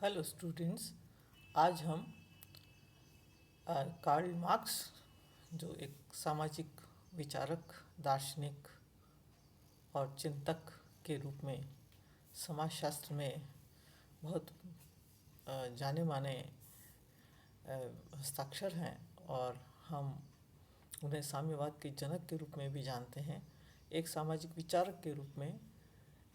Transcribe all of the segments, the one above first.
Hello students. आज हम Karl Marx, जो एक सामाजिक विचारक, दार्शनिक और चिंतक के रूप में समाजशास्त्र में बहुत जाने माने हस्ताक्षर हैं और हम उन्हें साम्यवाद के जनक के रूप में भी जानते हैं। एक सामाजिक विचारक के रूप में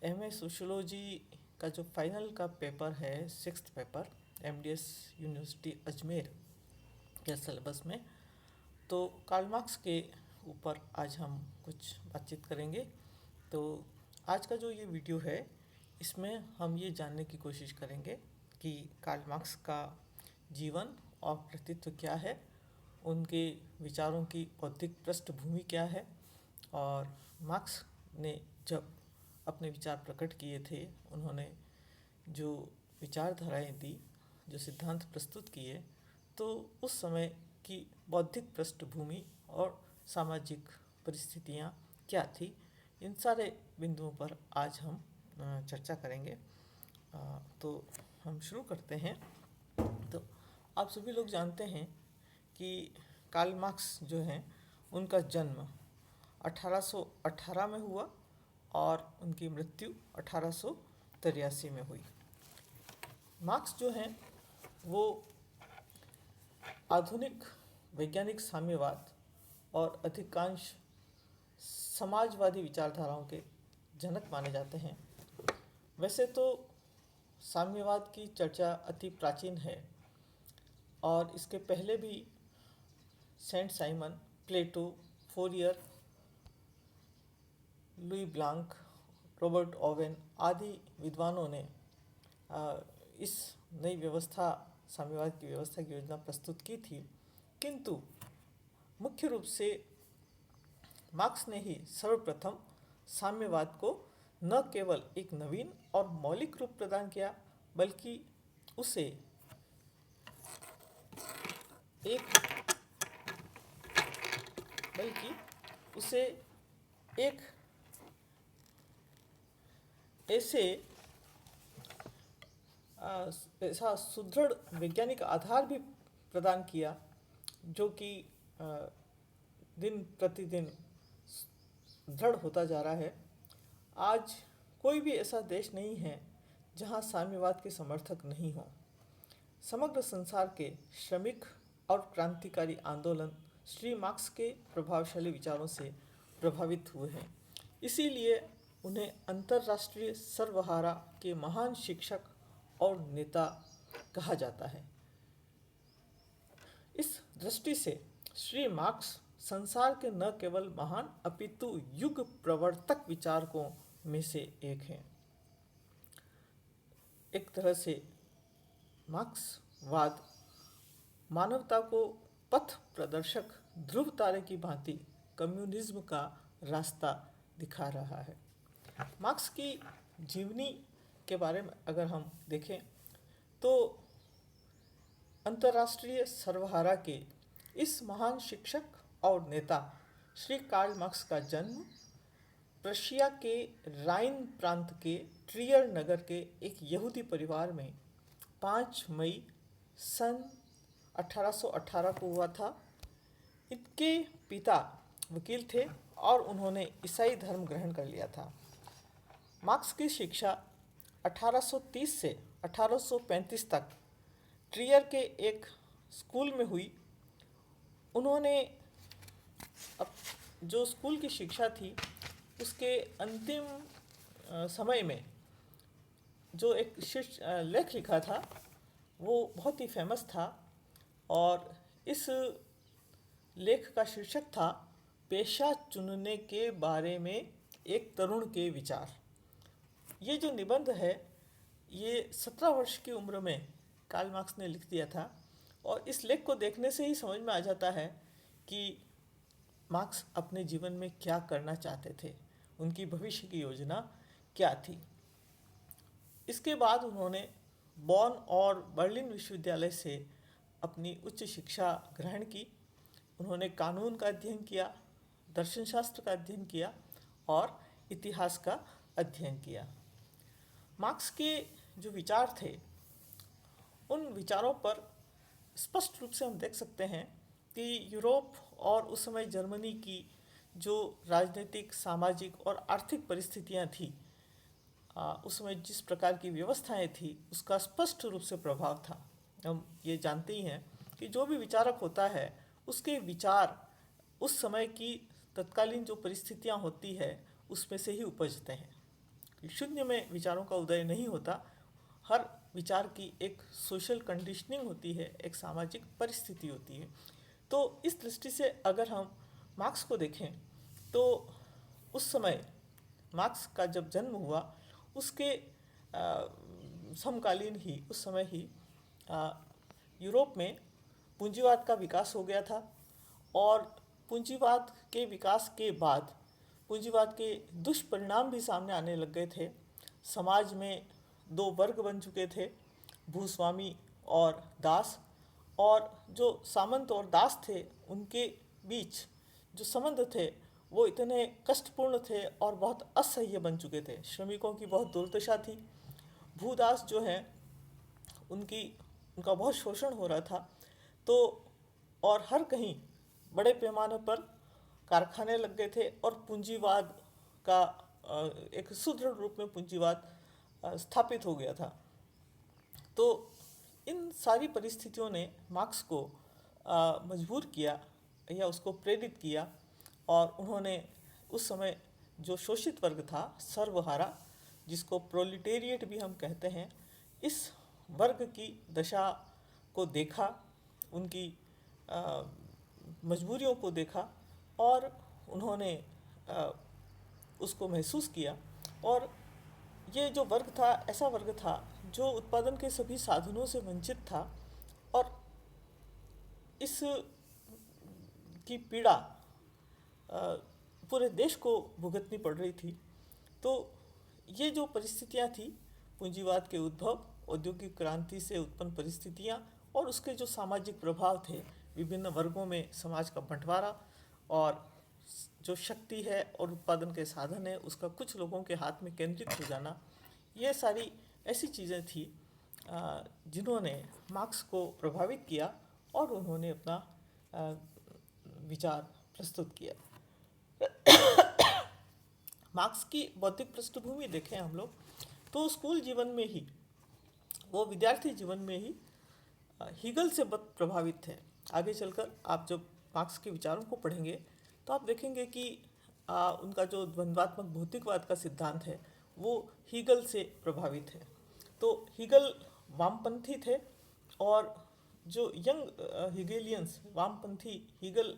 एमए सोशियोलॉजी का जो फाइनल का पेपर है, sixth paper, MDS university Ajmer के सिलेबस में, तो कार्ल मार्क्स के ऊपर आज हम कुछ बातचीत करेंगे। तो आज का जो ये वीडियो है, इसमें हम ये जानने की कोशिश करेंगे कि कार्ल मार्क्स का जीवन और कृतित्व क्या है, उनके विचारों की बौद्धिक पृष्ठभूमि क्या है, और मार्क्स ने जब अपने विचार प्रकट किए थे, उन्होंने जो विचारधाराएं दी, जो सिद्धांत प्रस्तुत किए, तो उस समय की बौद्धिक पृष्ठभूमि और सामाजिक परिस्थितियां क्या थी, इन सारे बिंदुओं पर आज हम चर्चा करेंगे। तो हम शुरू करते हैं। तो आप सभी लोग जानते हैं कि कार्ल मार्क्स जो हैं, उनका जन्म 1818 में हुआ और उनकी मृत्यु 1883 में हुई। मार्क्स जो हैं वो आधुनिक वैज्ञानिक साम्यवाद और अधिकांश समाजवादी विचारधाराओं के जनक माने जाते हैं। वैसे तो साम्यवाद की चर्चा अति प्राचीन है और इसके पहले भी Saint Simon, Plato, Fourier, Louis Blanc, Robert Owen आदि विद्वानों ने इस नई व्यवस्था, साम्यवाद की व्यवस्था की योजना प्रस्तुत की थी, किंतु मुख्य रूप से मार्क्स ने ही सर्वप्रथम साम्यवाद को न केवल एक नवीन और मौलिक रूप प्रदान किया, बल्कि उसे एक ऐसे ऐसा सुदृढ़ वैज्ञानिक आधार भी प्रदान किया जो कि दिन प्रतिदिन दृढ़ होता जा रहा है। आज कोई भी ऐसा देश नहीं है जहां साम्यवाद के समर्थक नहीं हो। समग्र संसार के श्रमिक और क्रांतिकारी आंदोलन श्री मार्क्स के प्रभावशाली विचारों से प्रभावित हुए हैं। इसीलिए उन्हें अंतर्राष्ट्रीय सर्वहारा के महान शिक्षक और नेता कहा जाता है। इस दृष्टि से श्री मार्क्स संसार के न केवल महान अपितु युग प्रवर्तक विचारकों में से एक हैं। एक तरह से मार्क्सवाद मानवता को पथ प्रदर्शक ध्रुव तारे की भांति कम्युनिज्म का रास्ता दिखा रहा है। मार्क्स की जीवनी के बारे में अगर हम देखें तो अंतर्राष्ट्रीय सर्वहारा के इस महान शिक्षक और नेता श्री कार्ल मार्क्स का जन्म प्रशिया के राइन प्रांत के ट्रियर नगर के एक यहूदी परिवार में 5 मई सन 1818 को हुआ था। इनके पिता वकील थे और उन्होंने ईसाई धर्म ग्रहण कर लिया था। मार्क्स की शिक्षा 1830 से 1835 तक ट्रियर के एक स्कूल में हुई। उन्होंने जो स्कूल की शिक्षा थी, उसके अंतिम समय में जो एक लेख लिखा था, वो बहुत ही फेमस था और इस लेख का शीर्षक था पेशा चुनने के बारे में एक तरुण के विचार। ये जो निबंध है, ये 17 वर्ष की उम्र में कार्ल मार्क्स ने लिख दिया था और इस लेख को देखने से ही समझ में आ जाता है कि मार्क्स अपने जीवन में क्या करना चाहते थे, उनकी भविष्य की योजना क्या थी। इसके बाद उन्होंने बॉन और बर्लिन विश्वविद्यालय से अपनी उच्च शिक्षा ग्रहण की। उन्होंने कानून का अध्ययन किया, दर्शनशास्त्र का अध्ययन किया और इतिहास का अध्ययन किया। मार्क्स के जो विचार थे उन विचारों पर स्पष्ट रूप से हम देख सकते हैं कि यूरोप और उस समय जर्मनी की जो राजनीतिक, सामाजिक और आर्थिक परिस्थितियां थी, उस समय जिस प्रकार की व्यवस्थाएं थी, उसका स्पष्ट रूप से प्रभाव था। हम ये जानते ही हैं कि जो भी विचारक होता है, उसके विचार उस समय की तत्कालीन जो परिस्थितियां होती है उसमें से ही उपजते हैं। शून्य में विचारों का उदय नहीं होता। हर विचार की एक सोशल कंडीशनिंग होती है, एक सामाजिक परिस्थिति होती है। तो इस दृष्टि से अगर हम मार्क्स को देखें तो उस समय मार्क्स का जब जन्म हुआ उसके समकालीन ही, उस समय ही यूरोप में पूंजीवाद का विकास हो गया था। और पूंजीवाद के विकास के बाद पूंजीवाद के दुष्परिणाम भी सामने आने लग गए थे। समाज में दो वर्ग बन चुके थे, भूस्वामी और दास। और जो सामंत और दास थे उनके बीच जो संबंध थे वो इतने कष्टपूर्ण थे और बहुत असह्य बन चुके थे। श्रमिकों की बहुत दुर्दशा थी। भूदास जो हैं उनका बहुत शोषण हो रहा था। तो और हर कहीं बड़े पैमाने पर कारखाने लग गए थे और पूंजीवाद का एक सुदृढ़ रूप में पूंजीवाद स्थापित हो गया था। तो इन सारी परिस्थितियों ने मार्क्स को मजबूर किया या उसको प्रेरित किया, और उन्होंने उस समय जो शोषित वर्ग था, सर्वहारा, जिसको प्रोलिटेरिएट भी हम कहते हैं, इस वर्ग की दशा को देखा, उनकी मजबूरियों को देखा और उन्होंने उसको महसूस किया। और ये जो वर्ग था, ऐसा वर्ग था जो उत्पादन के सभी साधनों से वंचित था और इस की पीड़ा पूरे देश को भुगतनी पड़ रही थी। तो ये जो परिस्थितियाँ थी, पूंजीवाद के उद्भव, औद्योगिक क्रांति से उत्पन्न परिस्थितियाँ और उसके जो सामाजिक प्रभाव थे, विभिन्न वर्गों में समाज का बंटवारा और जो शक्ति है और उत्पादन के साधन है उसका कुछ लोगों के हाथ में केंद्रित हो जाना, ये सारी ऐसी चीज़ें थी जिन्होंने मार्क्स को प्रभावित किया और उन्होंने अपना विचार प्रस्तुत किया। मार्क्स की बौद्धिक पृष्ठभूमि देखें हम लोग तो स्कूल जीवन में ही, वो विद्यार्थी जीवन में ही हीगल से बहुत प्रभावित थे। आगे चलकर आप जब मार्क्स के विचारों को पढ़ेंगे तो आप देखेंगे कि उनका जो द्वंद्वात्मक भौतिकवाद का सिद्धांत है वो हीगल से प्रभावित है। तो हीगल वामपंथी थे और जो यंग हीगेलियंस, वामपंथी हीगल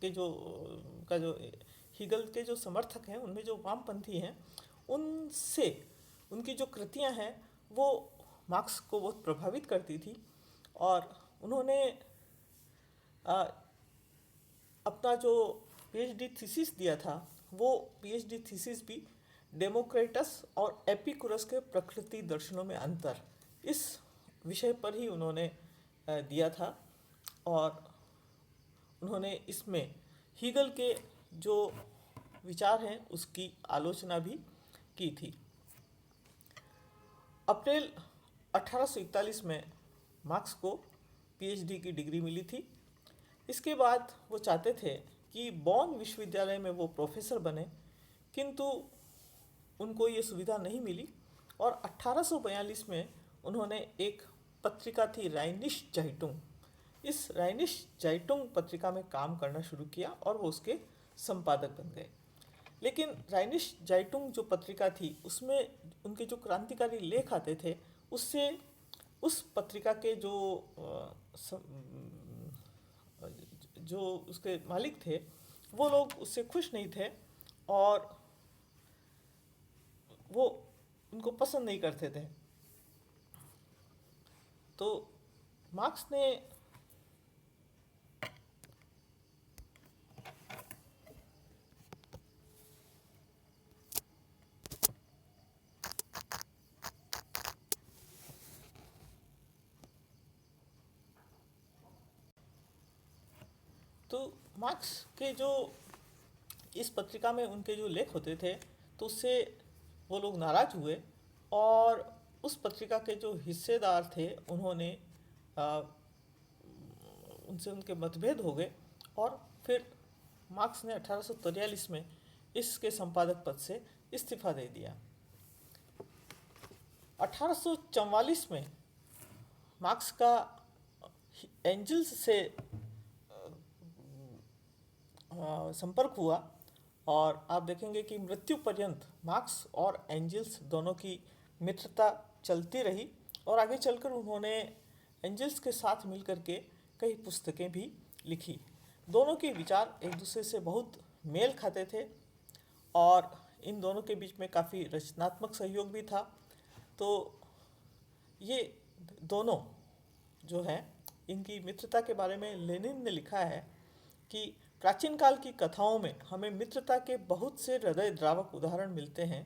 के जो हीगल के जो समर्थक हैं, उनमें जो वामपंथी हैं, उनसे उनकी जो कृतियां हैं वो मार्क्स को बहुत प्रभावित करती थी। और उन्होंने अपना जो पीएचडी थीसिस दिया था, वो पीएचडी थीसिस भी डेमोक्रेटस और एपिकुरस के प्रकृति दर्शनों में अंतर, इस विषय पर ही उन्होंने दिया था। और उन्होंने इसमें हीगल के जो विचार हैं उसकी आलोचना भी की थी। अप्रैल 1841 में मार्क्स को पीएचडी की डिग्री मिली थी। इसके बाद वो चाहते थे कि बॉन विश्वविद्यालय में वो प्रोफेसर बने, किंतु उनको ये सुविधा नहीं मिली। और 1842 में उन्होंने एक पत्रिका थी राइनिश ज़ाइटुंग, इस राइनिश ज़ाइटुंग पत्रिका में काम करना शुरू किया और वो उसके संपादक बन गए। लेकिन राइनिश ज़ाइटुंग जो पत्रिका थी उसमें उनके जो क्रांतिकारी लेख आते थे, उससे उस पत्रिका के जो उसके मालिक थे वो लोग उससे खुश नहीं थे और वो उनको पसंद नहीं करते थे। तो मार्क्स ने मार्क्स के जो इस पत्रिका में उनके जो लेख होते थे तो उससे वो लोग नाराज हुए और उस पत्रिका के जो हिस्सेदार थे उन्होंने उनसे उनके मतभेद हो गए और फिर मार्क्स ने 1843 में इसके संपादक पद से इस्तीफा दे दिया। 1844 में मार्क्स का एंजल्स से संपर्क हुआ और आप देखेंगे कि मृत्यु पर्यंत मार्क्स और एंजल्स दोनों की मित्रता चलती रही और आगे चलकर उन्होंने एंजल्स के साथ मिलकर के कई पुस्तकें भी लिखी। दोनों के विचार एक दूसरे से बहुत मेल खाते थे और इन दोनों के बीच में काफ़ी रचनात्मक सहयोग भी था। तो ये दोनों जो हैं, इनकी मित्रता के बारे में लेनिन ने लिखा है कि प्राचीन काल की कथाओं में हमें मित्रता के बहुत से हृदय द्रावक उदाहरण मिलते हैं,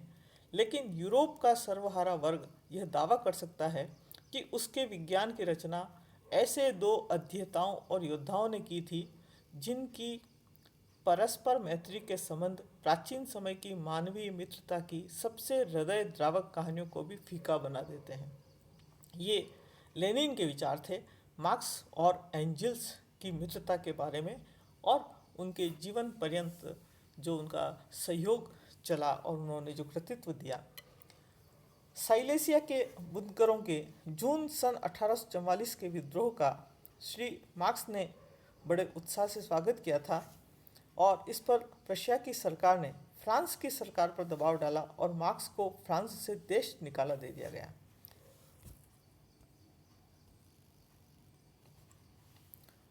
लेकिन यूरोप का सर्वहारा वर्ग यह दावा कर सकता है कि उसके विज्ञान की रचना ऐसे दो अध्येताओं और योद्धाओं ने की थी जिनकी परस्पर मैत्री के संबंध प्राचीन समय की मानवीय मित्रता की सबसे हृदय द्रावक कहानियों को भी फीका बना देते हैं। ये लेनिन के विचार थे मार्क्स और एंजल्स की मित्रता के बारे में और उनके जीवन पर्यंत जो उनका सहयोग चला और उन्होंने जो कृतित्व दिया। साइलेसिया के बुनकरों के जून सन 1844 के विद्रोह का श्री मार्क्स ने बड़े उत्साह से स्वागत किया था और इस पर प्रशिया की सरकार ने फ्रांस की सरकार पर दबाव डाला और मार्क्स को फ्रांस से देश निकाला दे दिया गया।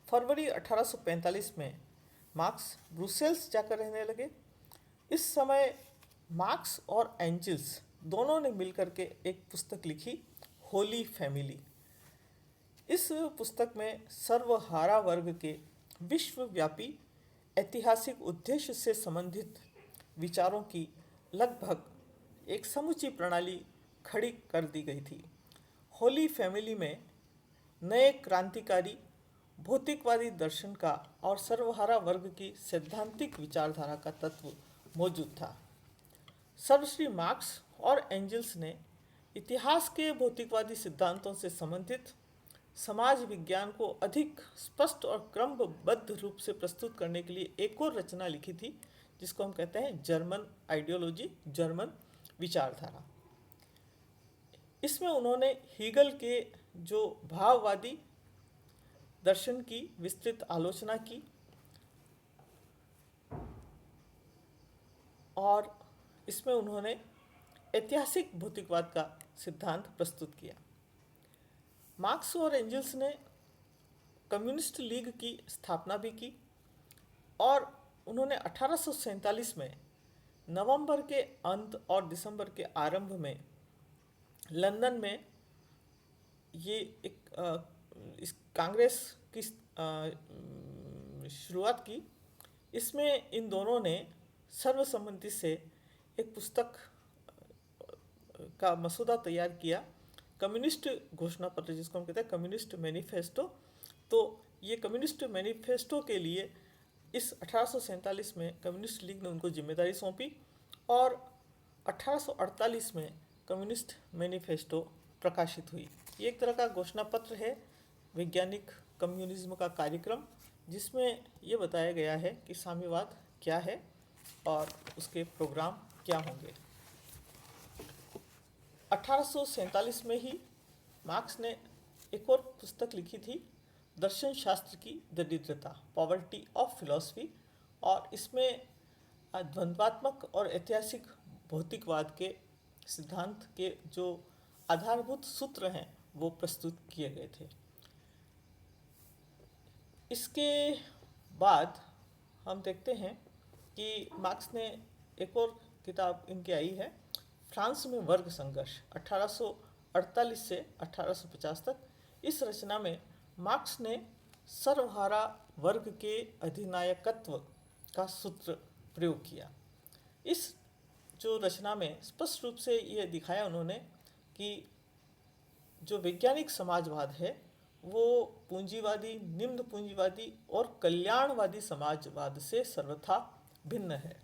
फरवरी 1845 में मार्क्स ब्रुसेल्स जाकर रहने लगे। इस समय मार्क्स और एंजल्स दोनों ने मिलकर के एक पुस्तक लिखी, होली फैमिली। इस पुस्तक में सर्वहारा वर्ग के विश्वव्यापी ऐतिहासिक उद्देश्य से संबंधित विचारों की लगभग एक समुची प्रणाली खड़ी कर दी गई थी। होली फैमिली में नए क्रांतिकारी भौतिकवादी दर्शन का और सर्वहारा वर्ग की सैद्धांतिक विचारधारा का तत्व मौजूद था। सर्वश्री मार्क्स और एंजल्स ने इतिहास के भौतिकवादी सिद्धांतों से संबंधित समाज विज्ञान को अधिक स्पष्ट और क्रमबद्ध रूप से प्रस्तुत करने के लिए एक और रचना लिखी थी, जिसको हम कहते हैं जर्मन आइडियोलॉजी, जर्मन विचारधारा। इसमें उन्होंने हीगल के जो भाववादी दर्शन की विस्तृत आलोचना की और इसमें उन्होंने ऐतिहासिक भौतिकवाद का सिद्धांत प्रस्तुत किया। मार्क्स और एंजल्स ने कम्युनिस्ट लीग की स्थापना भी की और उन्होंने 1847 में नवंबर के अंत और दिसंबर के आरंभ में लंदन में ये एक इस कांग्रेस की शुरुआत की। इसमें इन दोनों ने सर्वसम्मति से एक पुस्तक का मसूदा तैयार किया, कम्युनिस्ट घोषणा पत्र, जिसको हम कहते हैं कम्युनिस्ट मैनिफेस्टो। तो ये कम्युनिस्ट मैनिफेस्टो के लिए इस 1847 में कम्युनिस्ट लीग ने उनको जिम्मेदारी सौंपी और 1848 में कम्युनिस्ट मैनिफेस्टो प्रकाशित हुई। ये एक तरह का घोषणा पत्र है वैज्ञानिक कम्युनिज्म का कार्यक्रम, जिसमें ये बताया गया है कि साम्यवाद क्या है और उसके प्रोग्राम क्या होंगे। 1847 में ही मार्क्स ने एक और पुस्तक लिखी थी, दर्शन शास्त्र की दरिद्रता, पॉवर्टी ऑफ फिलॉसफी, और इसमें द्वंद्वात्मक और ऐतिहासिक भौतिकवाद के सिद्धांत के जो आधारभूत सूत्र हैं वो प्रस्तुत किए गए थे। इसके बाद हम देखते हैं कि मार्क्स ने एक और किताब इनकी आई है, फ्रांस में वर्ग संघर्ष, 1848 से 1850 तक। इस रचना में मार्क्स ने सर्वहारा वर्ग के अधिनायकत्व का सूत्र प्रयोग किया। इस जो रचना में स्पष्ट रूप से ये दिखाया उन्होंने कि जो वैज्ञानिक समाजवाद है वो पूंजीवादी, निम्न पूंजीवादी और कल्याणवादी समाजवाद से सर्वथा भिन्न है।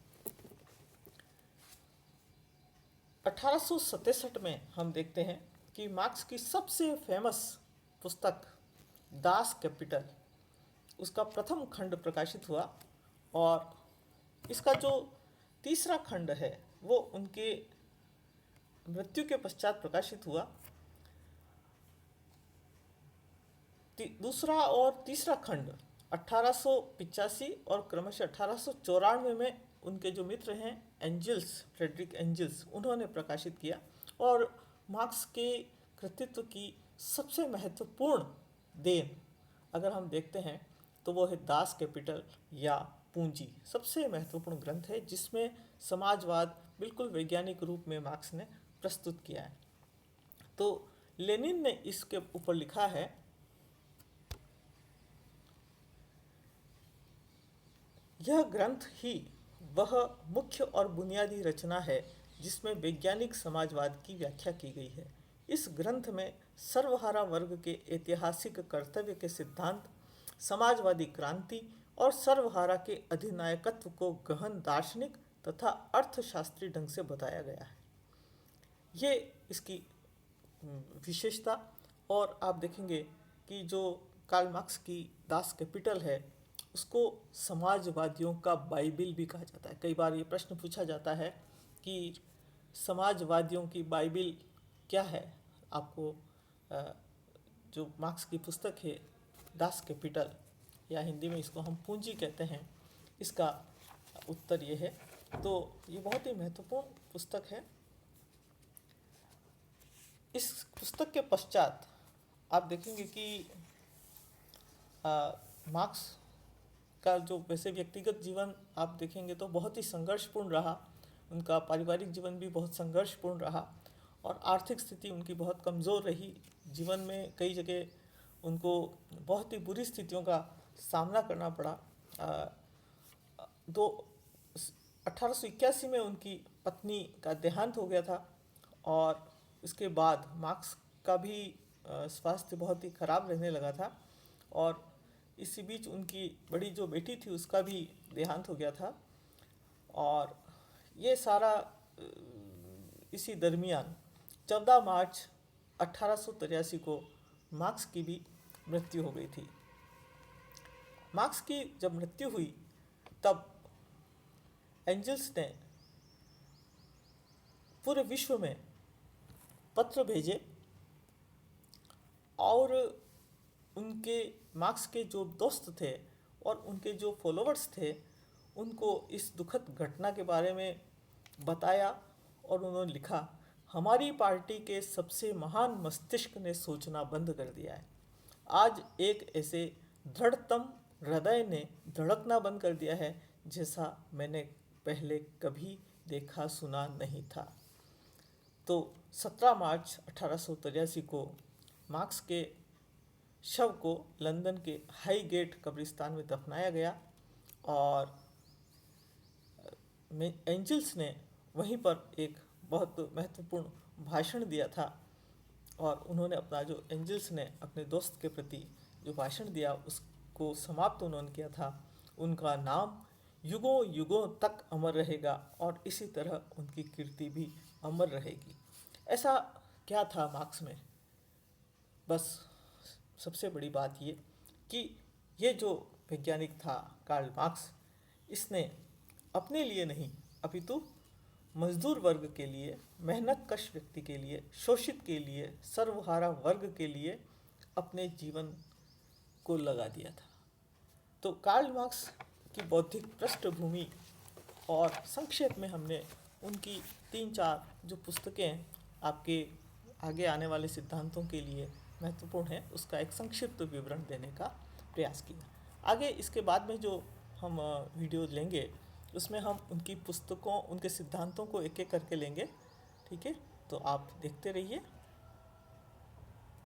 1867 में हम देखते हैं कि मार्क्स की सबसे फेमस पुस्तक दास कैपिटल, उसका प्रथम खंड प्रकाशित हुआ और इसका जो तीसरा खंड है वो उनके मृत्यु के पश्चात प्रकाशित हुआ। दूसरा और तीसरा खंड 1885 और क्रमशः 1894 में उनके जो मित्र हैं एंजल्स, फ्रेडरिक एंजल्स, उन्होंने प्रकाशित किया। और मार्क्स के कृतित्व की सबसे महत्वपूर्ण देन अगर हम देखते हैं तो वो है दास कैपिटल या पूंजी। सबसे महत्वपूर्ण ग्रंथ है जिसमें समाजवाद बिल्कुल वैज्ञानिक रूप में मार्क्स ने प्रस्तुत किया है। तो लेनिन ने इसके ऊपर लिखा है, यह ग्रंथ ही वह मुख्य और बुनियादी रचना है जिसमें वैज्ञानिक समाजवाद की व्याख्या की गई है। इस ग्रंथ में सर्वहारा वर्ग के ऐतिहासिक कर्तव्य के सिद्धांत, समाजवादी क्रांति और सर्वहारा के अधिनायकत्व को गहन दार्शनिक तथा अर्थशास्त्री ढंग से बताया गया है। ये इसकी विशेषता। और आप देखेंगे कि जो कार्ल मार्क्स की दास कैपिटल है उसको समाजवादियों का बाइबिल भी कहा जाता है। कई बार ये प्रश्न पूछा जाता है कि समाजवादियों की बाइबिल क्या है। आपको जो मार्क्स की पुस्तक है दास कैपिटल, या हिंदी में इसको हम पूंजी कहते हैं, इसका उत्तर ये है। तो ये बहुत ही महत्वपूर्ण पुस्तक है। इस पुस्तक के पश्चात आप देखेंगे कि मार्क्स का जो वैसे व्यक्तिगत जीवन आप देखेंगे तो बहुत ही संघर्षपूर्ण रहा। उनका पारिवारिक जीवन भी बहुत संघर्षपूर्ण रहा और आर्थिक स्थिति उनकी बहुत कमज़ोर रही। जीवन में कई जगह उनको बहुत ही बुरी स्थितियों का सामना करना पड़ा। 1881 में उनकी पत्नी का देहांत हो गया था और इसके बाद मार्क्स का भी स्वास्थ्य बहुत ही खराब रहने लगा था और इसी बीच उनकी बड़ी जो बेटी थी उसका भी देहांत हो गया था। और ये सारा इसी दरमियान 14 मार्च 1883 को मार्क्स की भी मृत्यु हो गई थी। मार्क्स की जब मृत्यु हुई तब एंजल्स ने पूरे विश्व में पत्र भेजे और उनके मार्क्स के जो दोस्त थे और उनके जो फॉलोअर्स थे उनको इस दुखद घटना के बारे में बताया और उन्होंने लिखा, हमारी पार्टी के सबसे महान मस्तिष्क ने सोचना बंद कर दिया है। आज एक ऐसे दृढ़तम हृदय ने धड़कना बंद कर दिया है जैसा मैंने पहले कभी देखा सुना नहीं था। तो 17 मार्च 1883 को मार्क्स के शव को लंदन के हाईगेट कब्रिस्तान में दफनाया गया और एंजल्स ने वहीं पर एक बहुत महत्वपूर्ण भाषण दिया था। और उन्होंने अपना जो एंजल्स ने अपने दोस्त के प्रति जो भाषण दिया उसको समाप्त उन्होंने किया था, उनका नाम युगों युगों तक अमर रहेगा और इसी तरह उनकी कीर्ति भी अमर रहेगी। ऐसा क्या था मार्क्स में? बस सबसे बड़ी बात ये कि ये जो वैज्ञानिक था कार्ल मार्क्स, इसने अपने लिए नहीं अपितु मजदूर वर्ग के लिए, मेहनत कश व्यक्ति के लिए, शोषित के लिए, सर्वहारा वर्ग के लिए अपने जीवन को लगा दिया था। तो कार्ल मार्क्स की बौद्धिक पृष्ठभूमि और संक्षेप में हमने उनकी 3-4 जो पुस्तकें आपके आगे आने वाले सिद्धांतों के लिए महत्वपूर्ण है उसका एक संक्षिप्त विवरण देने का प्रयास किया। आगे इसके बाद में जो हम वीडियो लेंगे उसमें हम उनकी पुस्तकों, उनके सिद्धांतों को एक एक करके लेंगे। ठीक है, तो आप देखते रहिए।